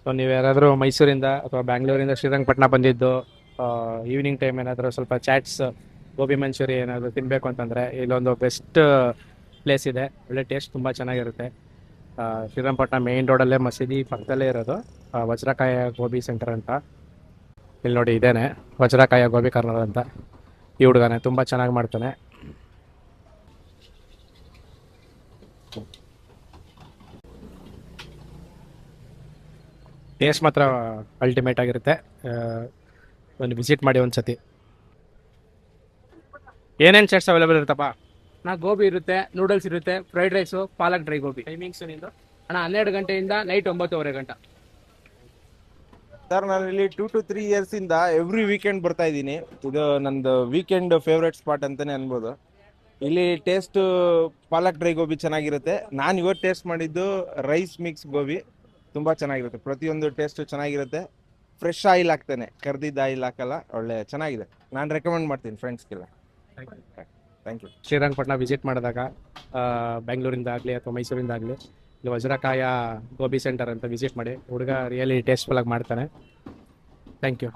So ನೀವು ಯಾರಾದರೂ ಮೈಸೂರಿಂದ ಅಥವಾ ಬ್ಯಾಂಗ್ಳೂರಿಂದ ಶ್ರೀರಂಗಪಟ್ಟಣ ಬಂದಿದ್ದು ಈವ್ನಿಂಗ್ ಟೈಮ್ ಏನಾದರೂ ಸ್ವಲ್ಪ ಚಾಟ್ಸ್ ಗೋಬಿ ಮಂಚೂರಿ ಏನಾದರೂ ತಿನ್ನಬೇಕು ಅಂತಂದರೆ ಇಲ್ಲೊಂದು ಬೆಸ್ಟ್ ಪ್ಲೇಸ್ ಇದೆ. ಒಳ್ಳೆ ಟೇಸ್ಟ್ ತುಂಬ ಚೆನ್ನಾಗಿರುತ್ತೆ. ಶ್ರೀರಂಗಪಟ್ಟಣ ಮೇಯ್ನ್ ರೋಡಲ್ಲೇ ಮಸೀದಿ ಪಕ್ಕದಲ್ಲೇ ಇರೋದು ವಜ್ರಕಾಯ ಗೋಬಿ ಸೆಂಟರ್ ಅಂತ. ಇಲ್ಲಿ ನೋಡಿ ಇದೇನೆ ವಜ್ರಕಾಯ ಗೋಬಿ ಕಾರ್ನರ್ ಅಂತ. ಈ ಹುಡುಗನೇ ತುಂಬ ಚೆನ್ನಾಗಿ ಮಾಡ್ತಾನೆ. ಟೇಸ್ಟ್ ಮಾತ್ರ ಅಲ್ಟಿಮೇಟ್ ಆಗಿರುತ್ತೆ. ಒಂದು ವಿಸಿಟ್ ಮಾಡಿ ಒಂದು ಸತಿ. ಏನೇನು ಚಾಟ್ಸ್ ಅವೈಲೇಬಲ್ ಇರುತ್ತಪ್ಪ? ಗೋಬಿ ಇರುತ್ತೆ, ನೂಡಲ್ಸ್ ಇರುತ್ತೆ, ಫ್ರೈಡ್ ರೈಸು, ಪಾಲಕ್ ಡ್ರೈ ಗೋಬಿ. ಟೈಮಿಂಗ್ಸ್ ನಿಂದು? 12 ಗಂಟೆಯಿಂದ ನೈಟ್ 9:30 ಗಂಟೆ. ಸರ್ ನಾನು ಇಲ್ಲಿ 2 to 3 years ಇಂದ ಎವ್ರಿ ವೀಕೆಂಡ್ ಬರ್ತಾ ಇದ್ದೀನಿ. ಇದು ನಂದು ವೀಕೆಂಡ್ ಫೇವ್ರೇಟ್ ಸ್ಪಾಟ್ ಅಂತಾನೆ ಅನ್ಬೋದು. ಇಲ್ಲಿ ಟೇಸ್ಟ್ ಪಾಲಕ್ ಡ್ರೈ ಗೋಬಿ ಚೆನ್ನಾಗಿರುತ್ತೆ. ನಾನು ಇವತ್ತು ಟೇಸ್ಟ್ ಮಾಡಿದ್ದು ರೈಸ್ ಮಿಕ್ಸ್ ಗೋಬಿ ತುಂಬ ಚೆನ್ನಾಗಿರುತ್ತೆ. ಪ್ರತಿಯೊಂದು ಟೇಸ್ಟ್ ಚೆನ್ನಾಗಿರುತ್ತೆ. ಫ್ರೆಶ್ ಆಯಿಲ್ ಹಾಕ್ತಾನೆ, ಕರ್ದಿದ್ದ ಆಯಿಲ್ ಹಾಕಲ್ಲ. ಒಳ್ಳೆ ಚೆನ್ನಾಗಿದೆ. ನಾನು ರೆಕಮೆಂಡ್ ಮಾಡ್ತೀನಿ ಫ್ರೆಂಡ್ಸ್ಗೆಲ್ಲ. Thank you. ಶ್ರೀರಂಗಪಟ್ಟಣ ವಿಸಿಟ್ ಮಾಡಿದಾಗ ಬೆಂಗಳೂರಿಂದ ಆಗಲಿ ಅಥವಾ ಮೈಸೂರಿಂದ ಆಗಲಿ ಇಲ್ಲಿ ವಜ್ರಕಾಯ ಗೋಬಿ ಸೆಂಟರ್ ಅಂತ ವಿಸಿಟ್ ಮಾಡಿ. ಹುಡುಗ ರಿಯಲಿ ಟೇಸ್ಟ್ಫುಲ್ಲಾಗಿ ಮಾಡ್ತಾನೆ. Thank you.